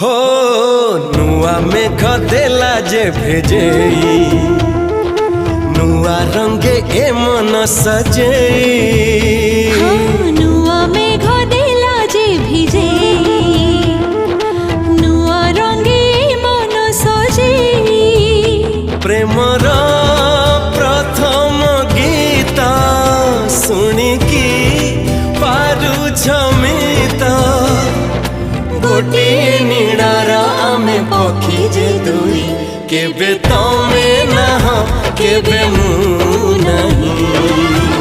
हो नुआ मेघ देला जे भेजेई नुआ रंगे ए मन सजेई नुआ मेघ देला जे भिजेई नुआ रंगे मन सजेई प्रेमर प्रथम गीत शुणिकी पारु झमित गोटिए नीड़ार आमे पक्षी जे दुई केबे तमे नाह केबे मु नहीं।